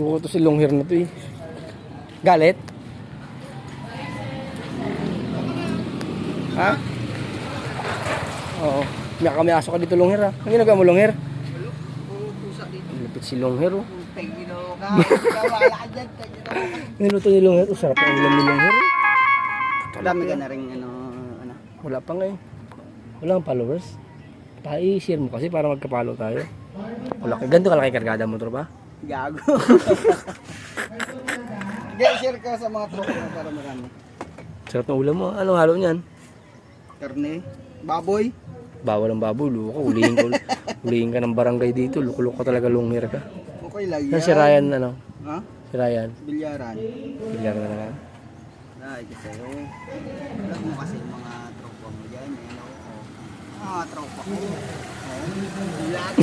Kuha to si long hair na to eh. Galit? Ha? Oo. May aso ka dito long hair ha. Ang ginagawa mo long hair? Lupit si long hair oh. Niluto ni long hair. Sarap ang ulam ni long hair. Dami ka na rin ano. Wala pa ngayon. Wala kang followers. I-share mo kasi para magka-follow tayo. Wala ka. Ganito kalaki kargada mo ba? Gago. Hindi, share ka sa mga tropa mo para marami. Sarap ng ulam mo. Anong halo niyan? Karne, baboy. Bawal ang baboy. Luko. Ulihin ka ng barangay dito. Luko ka talaga long hair ka. Okay lang yan. Yan si Ryan ano? Ha? Si Ryan. Bilyaran. Bilyar na naman. Ay, kasi alam mo kasi mga tropa mo dyan. Mga tropa ko. Bilyaran.